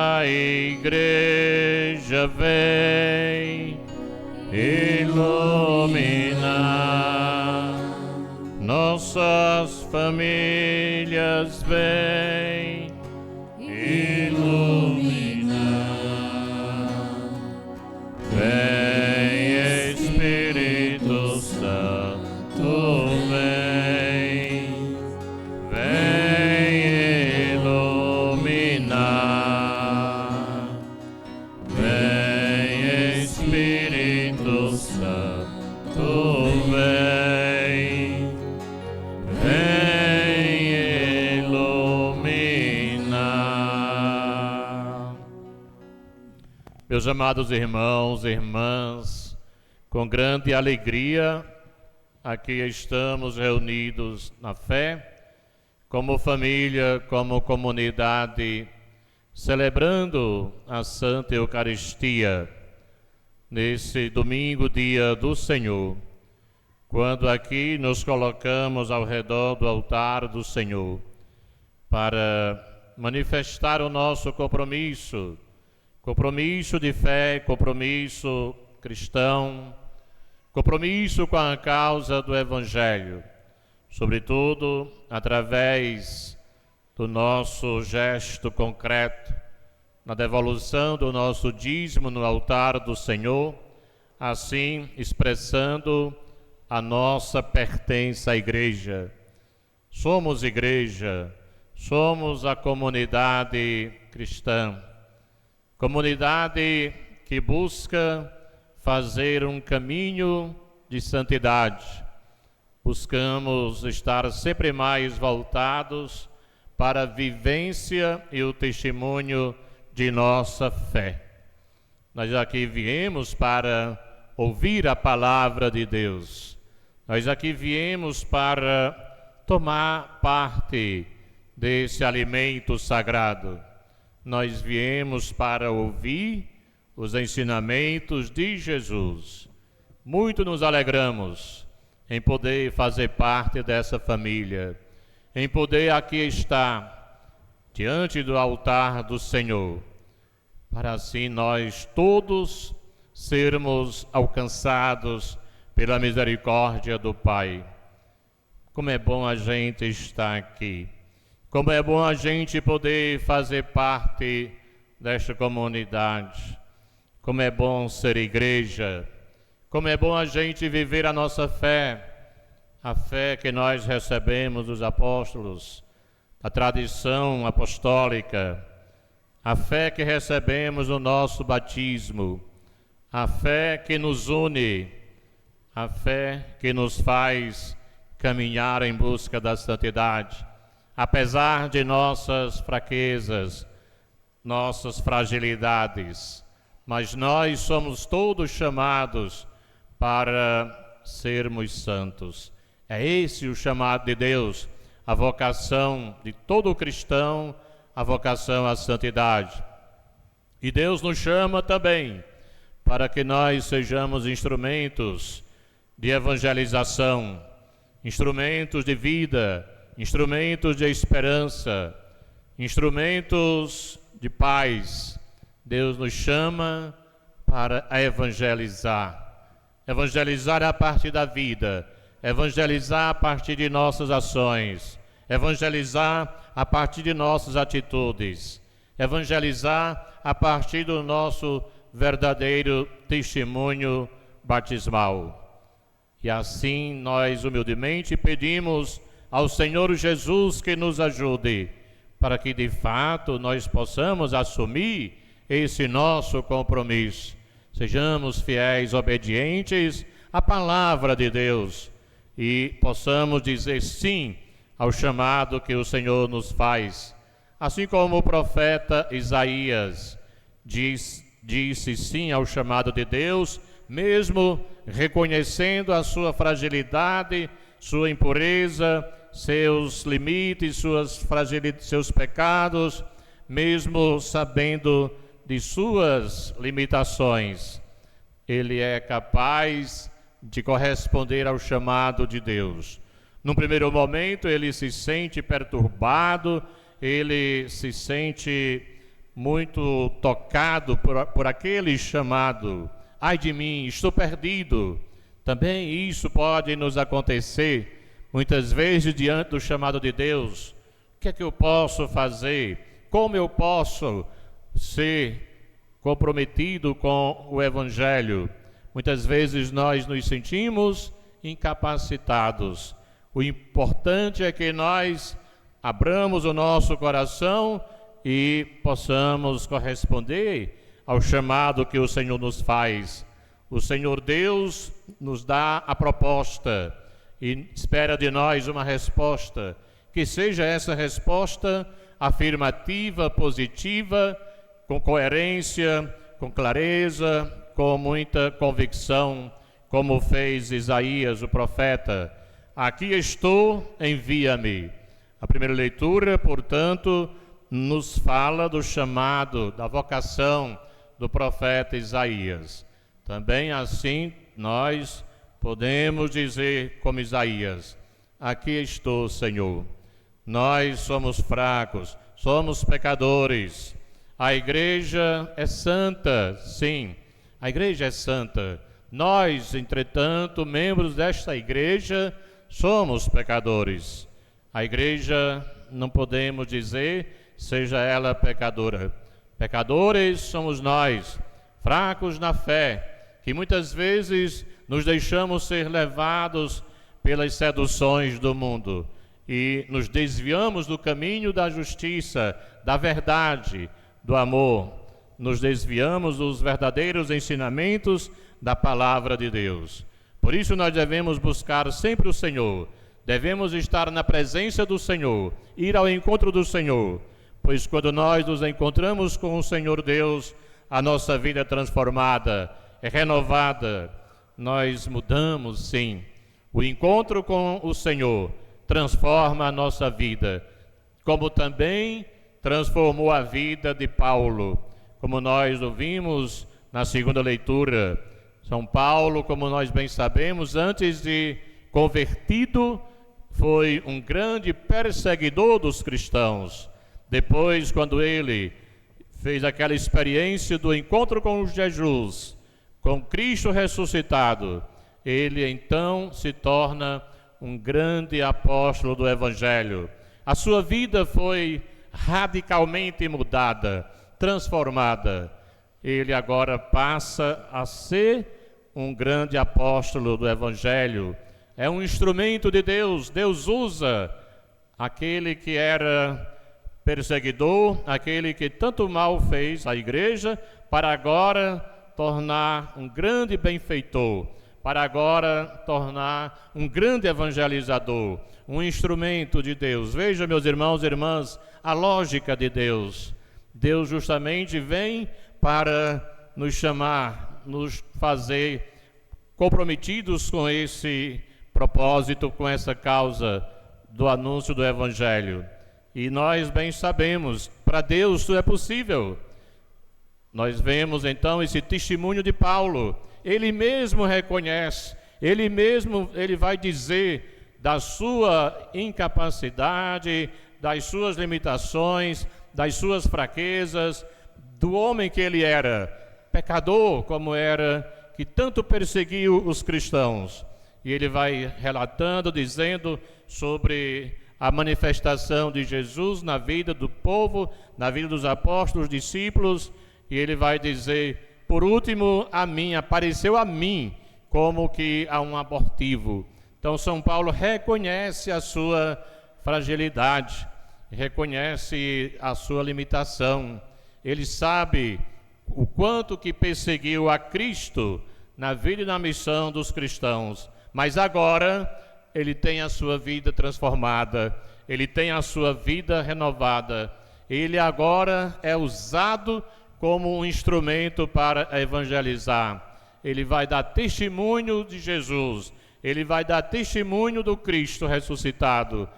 a Igreja vem iluminar, nossas famílias vem iluminar. Vem Espírito Santo, vem iluminar. Vem Espírito Santo, vem iluminar. Meus amados irmãos e irmãs, com grande alegria, aqui estamos reunidos na fé, como família, como comunidade, celebrando a Santa Eucaristia, nesse domingo, dia do Senhor, quando aqui nos colocamos ao redor do altar do Senhor, para manifestar o nosso compromisso de fé, compromisso cristão, compromisso com a causa do Evangelho, sobretudo através do nosso gesto concreto, na devolução do nosso dízimo no altar do Senhor, assim expressando a nossa pertença à Igreja. Somos Igreja, somos a comunidade cristã, comunidade que busca fazer um caminho de santidade. Buscamos estar sempre mais voltados para a vivência e o testemunho de nossa fé. Nós aqui viemos para ouvir a palavra de Deus. Nós aqui viemos para tomar parte desse alimento sagrado. Nós viemos para ouvir os ensinamentos de Jesus. Muito nos alegramos em poder fazer parte dessa família, em poder aqui estar diante do altar do Senhor, para assim nós todos sermos alcançados pela misericórdia do Pai. Como é bom a gente estar aqui, como é bom a gente poder fazer parte desta comunidade, como é bom ser igreja, como é bom a gente viver a nossa fé, a fé que nós recebemos dos apóstolos, a tradição apostólica, a fé que recebemos no nosso batismo, a fé que nos une, a fé que nos faz caminhar em busca da santidade, apesar de nossas fraquezas, nossas fragilidades, mas nós somos todos chamados para sermos santos. É esse o chamado de Deus, a vocação de todo cristão, a vocação à santidade. E Deus nos chama também para que nós sejamos instrumentos de evangelização, instrumentos de vida, instrumentos de esperança, instrumentos de paz. Deus nos chama para evangelizar. Evangelizar a partir da vida, evangelizar a partir de nossas ações, evangelizar a partir de nossas atitudes, evangelizar a partir do nosso verdadeiro testemunho batismal. E assim nós humildemente pedimos ao Senhor Jesus que nos ajude, para que de fato nós possamos assumir esse nosso compromisso. Sejamos fiéis, obedientes à palavra de Deus e possamos dizer sim ao chamado que o Senhor nos faz. Assim como o profeta Isaías disse sim ao chamado de Deus, mesmo reconhecendo a sua fragilidade, sua impureza, seus limites, seus pecados, mesmo sabendo de suas limitações, ele é capaz de corresponder ao chamado de Deus. Num primeiro momento, ele se sente perturbado, ele se sente muito tocado por aquele chamado. Ai de mim, estou perdido. Também isso pode nos acontecer muitas vezes diante do chamado de Deus. O que é que eu posso fazer? Como eu posso ser comprometido com o Evangelho? Muitas vezes nós nos sentimos incapacitados. O importante é que nós abramos o nosso coração e possamos corresponder ao chamado que o Senhor nos faz. O Senhor Deus nos dá a proposta e espera de nós uma resposta, que seja essa resposta afirmativa, positiva, com coerência, com clareza, com muita convicção, como fez Isaías, o profeta. Aqui estou, envia-me. A primeira leitura, portanto, nos fala do chamado, da vocação do profeta Isaías. Também assim nós podemos dizer como Isaías: aqui estou, Senhor. Nós somos fracos, somos pecadores. A igreja é santa, sim, a igreja é santa. Nós, entretanto, membros desta igreja, somos pecadores. A igreja, não podemos dizer, seja ela pecadora. Pecadores somos nós, fracos na fé, que muitas vezes nos deixamos ser levados pelas seduções do mundo e nos desviamos do caminho da justiça, da verdade, do amor. Nos desviamos dos verdadeiros ensinamentos da palavra de Deus. Por isso nós devemos buscar sempre o Senhor, devemos estar na presença do Senhor, ir ao encontro do Senhor, pois quando nós nos encontramos com o Senhor Deus, a nossa vida é transformada, é renovada, nós mudamos, sim. O encontro com o Senhor transforma a nossa vida, como também transformou a vida de Paulo, como nós ouvimos na segunda leitura. São Paulo, como nós bem sabemos, antes de convertido, foi um grande perseguidor dos cristãos. Depois, quando ele fez aquela experiência do encontro com Jesus, com Cristo ressuscitado, ele então se torna um grande apóstolo do Evangelho. A sua vida foi radicalmente mudada, transformada. Ele agora passa a ser um grande apóstolo do Evangelho. É um instrumento de Deus. Deus usa aquele que era perseguidor, aquele que tanto mal fez à igreja, para agora tornar um grande benfeitor, para agora tornar um grande evangelizador, um instrumento de Deus. Veja, meus irmãos e irmãs, a lógica de Deus. Deus justamente vem para nos chamar, nos fazer comprometidos com esse propósito, com essa causa do anúncio do Evangelho. E nós bem sabemos, para Deus tudo é possível. Nós vemos então esse testemunho de Paulo. Ele mesmo reconhece, ele vai dizer da sua incapacidade, das suas limitações, das suas fraquezas, do homem que ele era, pecador como era, que tanto perseguiu os cristãos. E ele vai relatando, dizendo sobre a manifestação de Jesus na vida do povo, na vida dos apóstolos, discípulos, e ele vai dizer: por último, apareceu a mim como que a um abortivo. Então São Paulo reconhece a sua fragilidade, reconhece a sua limitação. Ele sabe o quanto que perseguiu a Cristo na vida e na missão dos cristãos, mas agora ele tem a sua vida transformada, ele tem a sua vida renovada, ele agora é usado como um instrumento para evangelizar. Ele vai dar testemunho de Jesus, ele vai dar testemunho do Cristo ressuscitado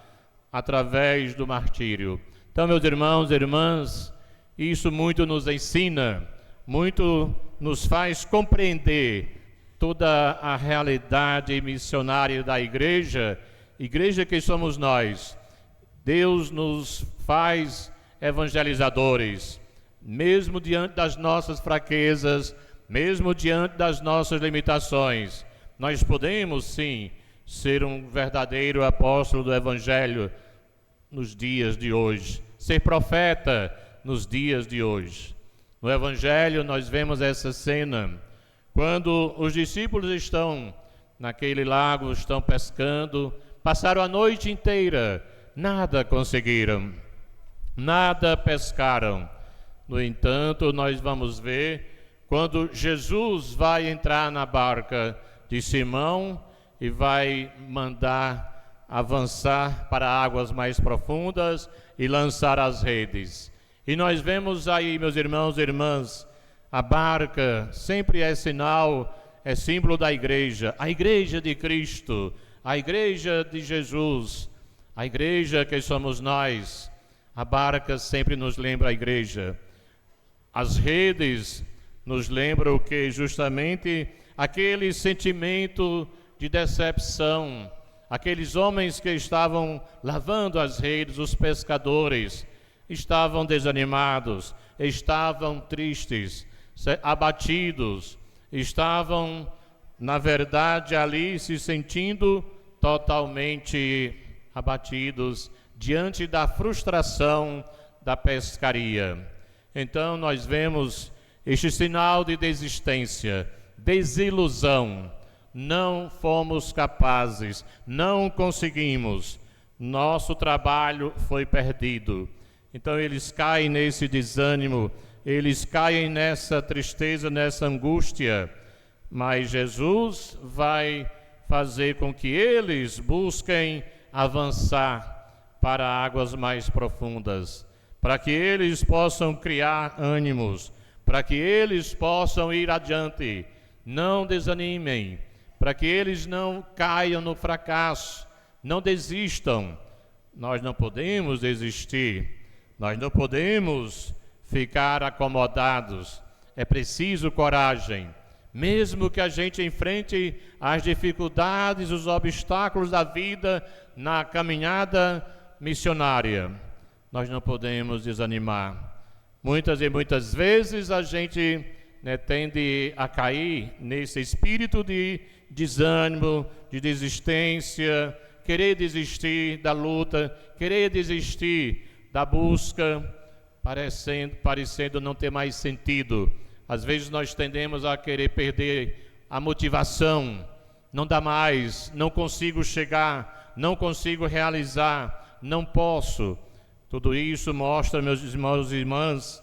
através do martírio. Então, meus irmãos e irmãs, isso muito nos ensina, muito nos faz compreender toda a realidade missionária da igreja que somos nós. Deus nos faz evangelizadores. mesmo diante das nossas fraquezas, mesmo diante das nossas limitações, nós podemos sim ser um verdadeiro apóstolo do Evangelho nos dias de hoje, ser profeta nos dias de hoje. No Evangelho nós vemos essa cena, quando os discípulos estão naquele lago, estão pescando, passaram a noite inteira, nada conseguiram, nada pescaram. No entanto, nós vamos ver quando Jesus vai entrar na barca de Simão e vai mandar avançar para águas mais profundas e lançar as redes. E nós vemos aí, meus irmãos e irmãs, a barca sempre é sinal, é símbolo da igreja, a igreja de Cristo, a igreja de Jesus, a igreja que somos nós. A barca sempre nos lembra a igreja. As redes nos lembram que justamente aquele sentimento de decepção, aqueles homens que estavam lavando as redes, os pescadores, estavam desanimados, estavam tristes, abatidos, estavam, na verdade, ali se sentindo totalmente abatidos diante da frustração da pescaria. Então nós vemos este sinal de desistência, desilusão. Não fomos capazes, não conseguimos, nosso trabalho foi perdido. Então eles caem nesse desânimo, eles caem nessa tristeza, nessa angústia, mas Jesus vai fazer com que eles busquem avançar para águas mais profundas, para que eles possam criar ânimos, para que eles possam ir adiante, não desanimem, para que eles não caiam no fracasso, não desistam. Nós não podemos desistir, nós não podemos ficar acomodados, é preciso coragem. Mesmo que a gente enfrente as dificuldades, os obstáculos da vida na caminhada missionária, nós não podemos desanimar. Muitas e muitas vezes a gente tende a cair nesse espírito de desânimo, de desistência, querer desistir da luta, querer desistir da busca, parecendo não ter mais sentido. Às vezes nós tendemos a querer perder a motivação, não dá mais, não consigo chegar, não consigo realizar, não posso. Tudo isso mostra, meus irmãos e irmãs,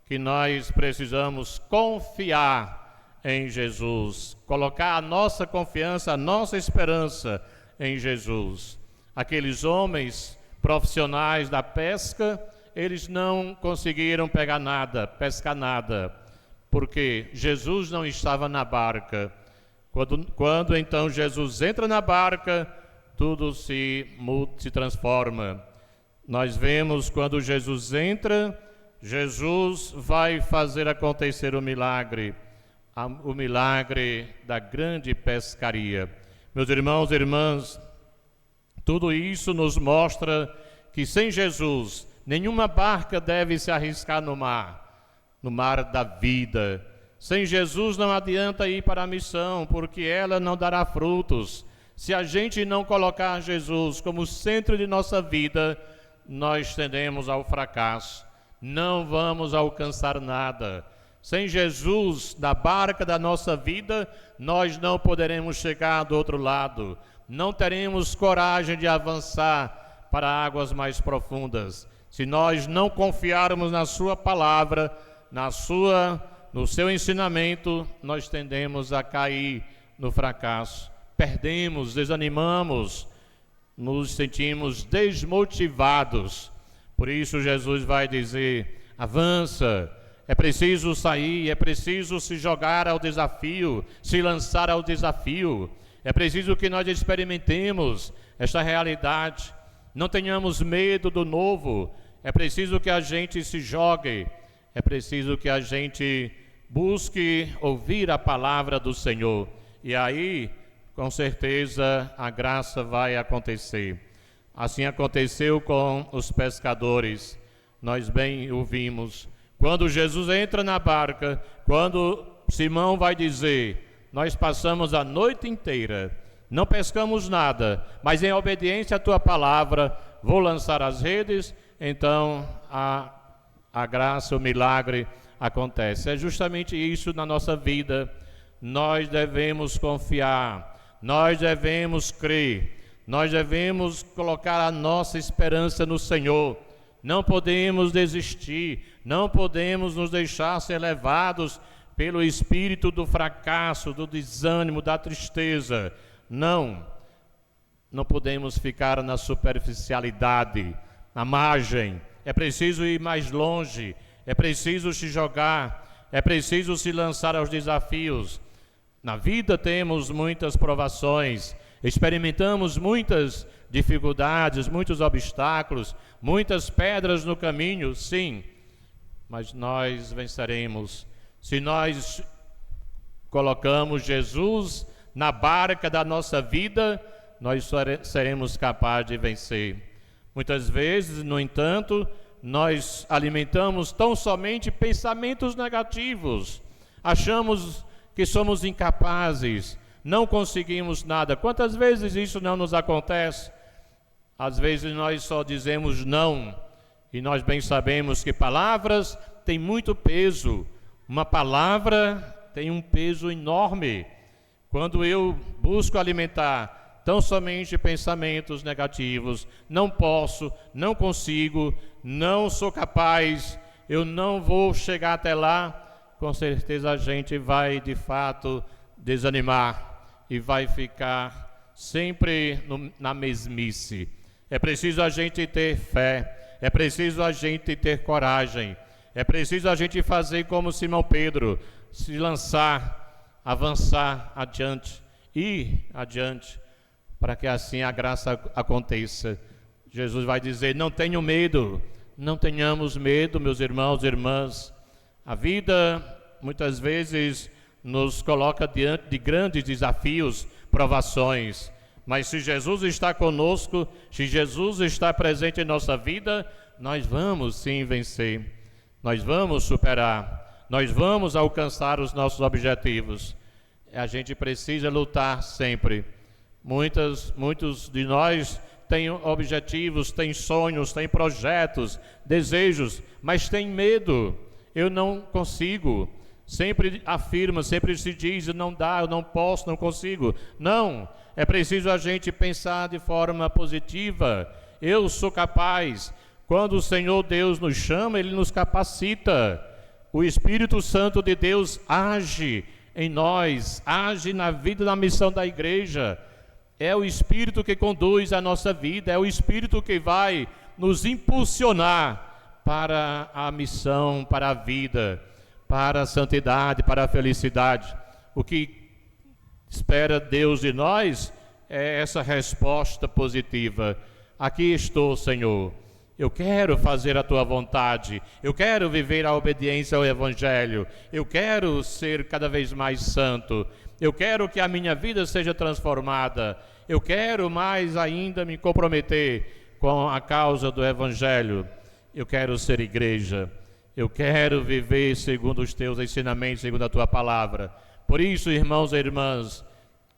que nós precisamos confiar em Jesus, colocar a nossa confiança, a nossa esperança em Jesus. Aqueles homens profissionais da pesca, eles não conseguiram pegar nada, pescar nada, porque Jesus não estava na barca. Quando então Jesus entra na barca, tudo se transforma. Nós vemos quando Jesus entra, Jesus vai fazer acontecer o milagre da grande pescaria. Meus irmãos e irmãs, tudo isso nos mostra que sem Jesus, nenhuma barca deve se arriscar no mar da vida. Sem Jesus não adianta ir para a missão, porque ela não dará frutos. Se a gente não colocar Jesus como centro de nossa vida, nós tendemos ao fracasso. Não vamos alcançar nada. Sem Jesus na barca da nossa vida, nós não poderemos chegar do outro lado. Não teremos coragem de avançar para águas mais profundas. Se nós não confiarmos na sua palavra, no seu ensinamento, nós tendemos a cair no fracasso. Perdemos, desanimamos, nos sentimos desmotivados. Por isso Jesus vai dizer: avança, é preciso sair, é preciso se jogar ao desafio, se lançar ao desafio. É preciso que nós experimentemos esta realidade, não tenhamos medo do novo. É preciso que a gente se jogue, é preciso que a gente busque ouvir a palavra do Senhor. E aí, com certeza, a graça vai acontecer. Assim aconteceu com os pescadores. Nós bem ouvimos. Quando Jesus entra na barca, quando Simão vai dizer: nós passamos a noite inteira, não pescamos nada, mas em obediência à tua palavra, vou lançar as redes, então a graça, o milagre acontece. É justamente isso na nossa vida. Nós devemos confiar, nós devemos crer, nós devemos colocar a nossa esperança no Senhor. Não podemos desistir, não podemos nos deixar ser levados pelo espírito do fracasso, do desânimo, da tristeza. Não podemos ficar na superficialidade, na margem. É preciso ir mais longe, é preciso se jogar, é preciso se lançar aos desafios. Na vida temos muitas provações, experimentamos muitas dificuldades, muitos obstáculos, muitas pedras no caminho, sim, mas nós venceremos. Se nós colocamos Jesus na barca da nossa vida, nós seremos capazes de vencer. Muitas vezes, no entanto, nós alimentamos tão somente pensamentos negativos, achamos que somos incapazes, não conseguimos nada. Quantas vezes isso não nos acontece? Às vezes nós só dizemos não, e nós bem sabemos que palavras têm muito peso. Uma palavra tem um peso enorme. Quando eu busco alimentar tão somente pensamentos negativos, não posso, não consigo, não sou capaz, eu não vou chegar até lá, com certeza a gente vai de fato desanimar e vai ficar sempre na mesmice. É preciso a gente ter fé, é preciso a gente ter coragem, é preciso a gente fazer como Simão Pedro, se lançar, avançar adiante, ir adiante, para que assim a graça aconteça. Jesus vai dizer: não tenham medo, não tenhamos medo, meus irmãos e irmãs. A vida muitas vezes nos coloca diante de grandes desafios, provações, mas se Jesus está conosco, se Jesus está presente em nossa vida, nós vamos sim vencer, nós vamos superar, nós vamos alcançar os nossos objetivos. A gente precisa lutar sempre. Muitos de nós têm objetivos, têm sonhos, têm projetos, desejos, mas têm medo. Eu não consigo. Sempre afirma, sempre se diz: não dá, eu não posso, não consigo. Não, é preciso a gente pensar de forma positiva. Eu sou capaz. Quando o Senhor Deus nos chama, Ele nos capacita. O Espírito Santo de Deus age em nós, age na vida, na missão da igreja. É o Espírito que conduz a nossa vida, é o Espírito que vai nos impulsionar para a missão, para a vida, para a santidade, para a felicidade. O que espera Deus de nós é essa resposta positiva. Aqui estou, Senhor. Eu quero fazer a Tua vontade. Eu quero viver a obediência ao Evangelho. Eu quero ser cada vez mais santo. Eu quero que a minha vida seja transformada. Eu quero mais ainda me comprometer com a causa do Evangelho. Eu quero ser igreja. Eu quero viver segundo os Teus ensinamentos, segundo a Tua palavra. Por isso, irmãos e irmãs,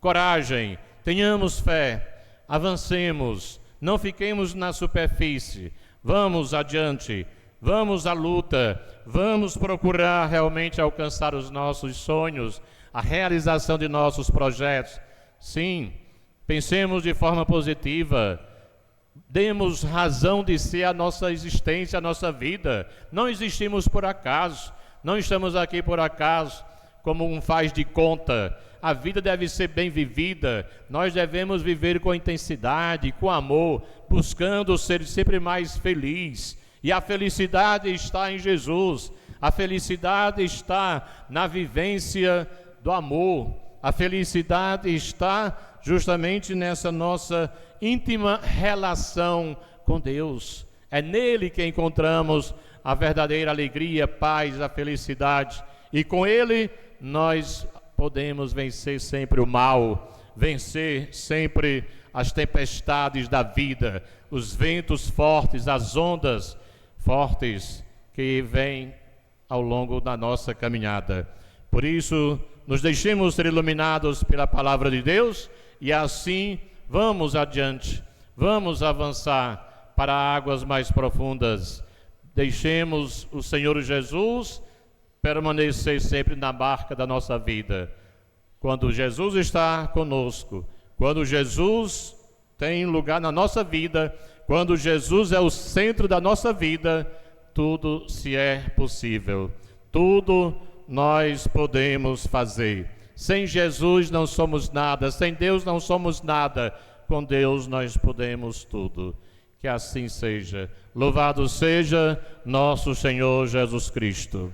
coragem, tenhamos fé, avancemos, não fiquemos na superfície. Vamos adiante, vamos à luta, vamos procurar realmente alcançar os nossos sonhos, a realização de nossos projetos. Sim, pensemos de forma positiva, demos razão de ser a nossa existência, a nossa vida. Não existimos por acaso, não estamos aqui por acaso, como um faz de conta. A vida deve ser bem vivida, nós devemos viver com intensidade, com amor, buscando ser sempre mais feliz. E a felicidade está em Jesus, a felicidade está na vivência do amor, a felicidade está justamente nessa nossa íntima relação com Deus. É nele que encontramos a verdadeira alegria, a paz, a felicidade. E com ele nós podemos vencer sempre o mal, vencer sempre as tempestades da vida, os ventos fortes, as ondas fortes que vêm ao longo da nossa caminhada. Por isso, nos deixemos ser iluminados pela palavra de Deus e assim vamos adiante, vamos avançar para águas mais profundas. Deixemos o Senhor Jesus permanecer sempre na barca da nossa vida. Quando Jesus está conosco, quando Jesus tem lugar na nossa vida, quando Jesus é o centro da nossa vida, tudo se é possível, tudo nós podemos fazer. Sem Jesus não somos nada, sem Deus não somos nada, com Deus nós podemos tudo. Que assim seja. Louvado seja nosso Senhor Jesus Cristo.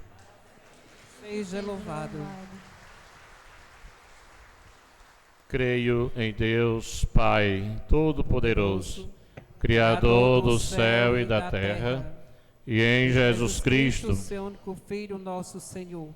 Seja louvado. Creio em Deus, Pai Todo-Poderoso, Criador do céu e da terra, e em Jesus Cristo, seu único Filho, nosso Senhor,